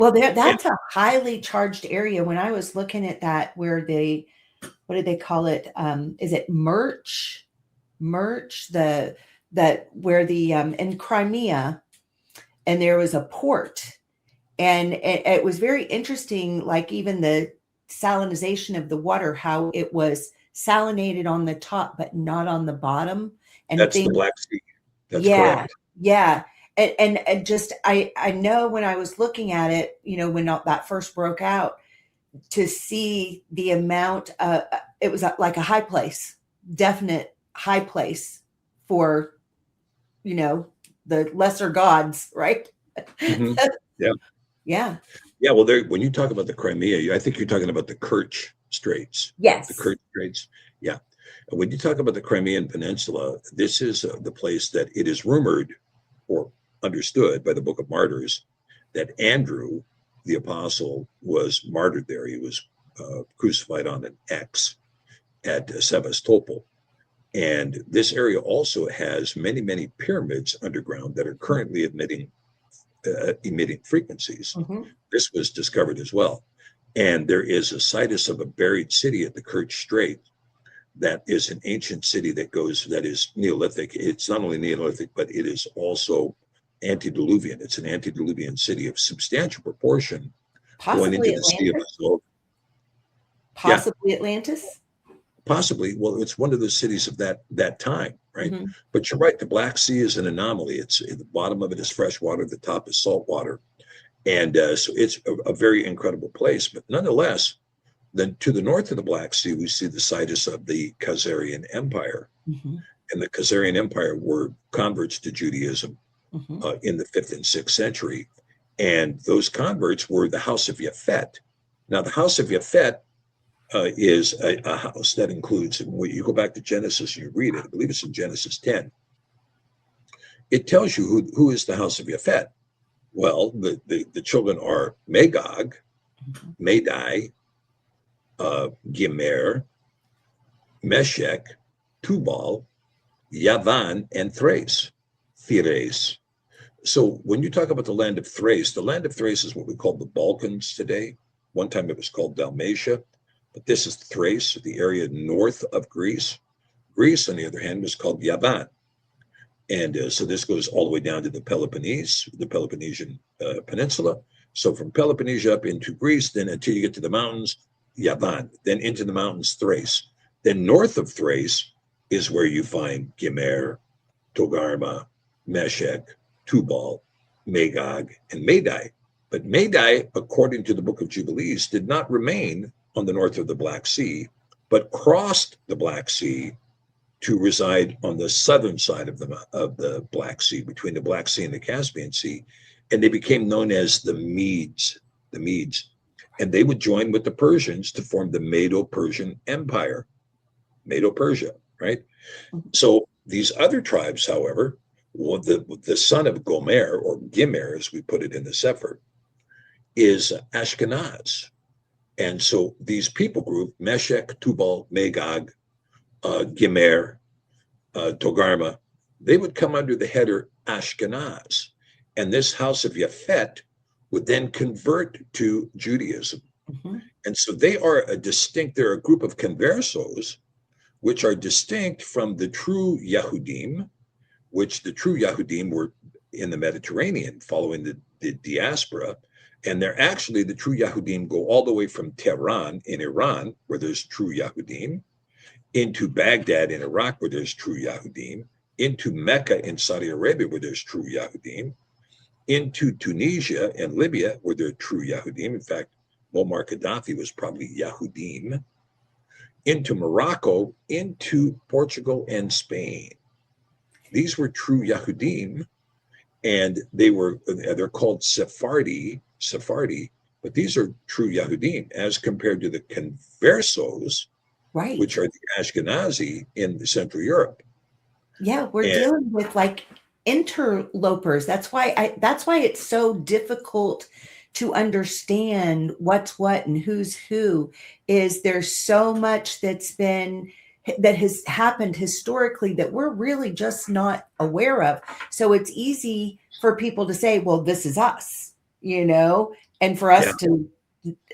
Well, And that's a highly charged area. When I was looking at that, where they, what did they call it? Is it Merch, the that where the in Crimea, and there was a port, and it was very interesting. Like even the salinization of the water, how it was salinated on the top but not on the bottom, and that's the things. Black Sea. That's Yeah, correct. yeah. And just I know when I was looking at it, when that first broke out, to see the amount, it was like a high place, definite high place for, you know, the lesser gods, right? Hmm. Yeah. Yeah. Yeah. Well, there, when you talk about the Crimea, I think you're talking about the Kerch Straits. The Yes. Kerch Straits. Yeah. And when you talk about the Crimean Peninsula, this is the place that it is rumored or understood by the Book of Martyrs that Andrew, the apostle, was martyred there. He was crucified on an X at Sevastopol. And this area also has many, many pyramids underground that are currently emitting frequencies. Hmm. This was discovered as well. And there is a situs of a buried city at the Kerch Strait that is an ancient city that is Neolithic. It's not only Neolithic, but it is also antediluvian. It's an antediluvian city of substantial proportion going into Possibly the Sea of Atlantis. Azov. Yeah, Possibly Atlantis. possibly. Well, it's one of the cities of that time, right? Hmm. But you're right. The Black Sea is an anomaly. It's the bottom of it is fresh water, the top is salt water, and so it's a very incredible place. But nonetheless, then to the north of the Black Sea, we see the situs of the Khazarian Empire, Hmm. and the Khazarian Empire were converts to Judaism Hmm. in the 5th and 6th century. And those converts were the House of Yafet. Now, the House of Yafet is a house that includes, when you go back to Genesis and you read it, I believe it's in Genesis 10, it tells you who is the House of Yafet. Well, the children are Magog, Hmm. Madai, Gimer, Meshech, Tubal, Yavan, and Thrace. Thrace. So when you talk about the land of Thrace is what we call the Balkans today. One time it was called Dalmatia, but this is Thrace, the area north of Greece. Greece, on the other hand, was called Yavan. And so this goes all the way down to the Peloponnesian Peninsula. So from Peloponnesia up into Greece, then until you get to the mountains, Yavan, then into the mountains, Thrace. Then north of Thrace is where you find Gimer, Togarma, Meshech, Tubal, Magog, and Madai. But Madai, according to the Book of Jubilees, did not remain on the north of the Black Sea, but crossed the Black Sea to reside on the southern side of the Black Sea, between the Black Sea and the Caspian Sea, and they became known as the Medes. The Medes, and they would join with the Persians to form the Medo-Persian Empire, Medo-Persia, right? So these other tribes, however, well, the son of Gomer, or Gimer, as we put it in the Sefer, is Ashkenaz. And so these people group, Meshech, Tubal, Magog, Gimer, Togarma, they would come under the header Ashkenaz. And this house of Yafet would then convert to Judaism. Hmm. And so they're a group of conversos, which are distinct from the true Yahudim, which the true Yahudim were in the Mediterranean following the diaspora. And they're actually, the true Yahudim go all the way from Tehran in Iran, where there's true Yahudim, into Baghdad in Iraq, where there's true Yahudim, into Mecca in Saudi Arabia, where there's true Yahudim, into Tunisia and Libya, where there are true Yahudim. In fact, Muammar Gaddafi was probably Yahudim, into Morocco, into Portugal and Spain. These were true Yahudim, and they're called Sephardi, but these are true Yahudim as compared to the conversos, which Right. are the Ashkenazi in Central Europe. Yeah, we're And dealing with like interlopers. That's why it's so difficult to understand what's what and who's who. Is there's so much that has happened historically that we're really just not aware of. So it's easy for people to say, well, this is us, you know, And for us to,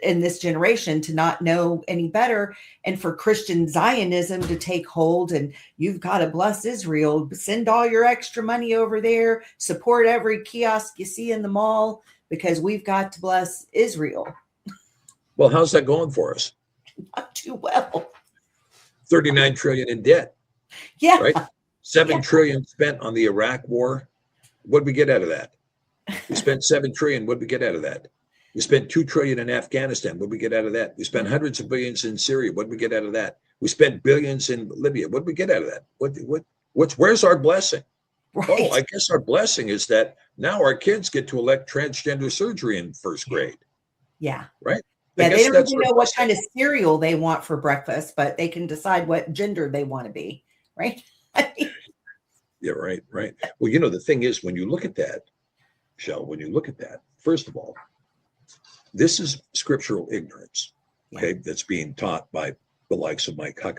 in this generation, to not know any better, and for Christian Zionism to take hold, and you've got to bless Israel, send all your extra money over there, support every kiosk you see in the mall, because we've got to bless Israel. Well, how's that going for us? Not too well. 39 trillion in debt. Yeah. Right? 7 trillion spent on the Iraq war. What did we get out of that? We spent 7 trillion. What did we get out of that? We spent 2 trillion in Afghanistan. What did we get out of that? We spent hundreds of billions in Syria. What did we get out of that? We spent billions in Libya. What did we get out of that? Where's our blessing? Right. Oh, I guess our blessing is that now our kids get to elect transgender surgery in first grade. Yeah. Right? Yeah, they don't even know what kind of cereal they want for breakfast, but they can decide what gender they want to be, right? Yeah, right. Well, you know, the thing is, when you look at that, Chelle, first of all, this is scriptural ignorance, okay, that's being taught by the likes of Mike Huckabee.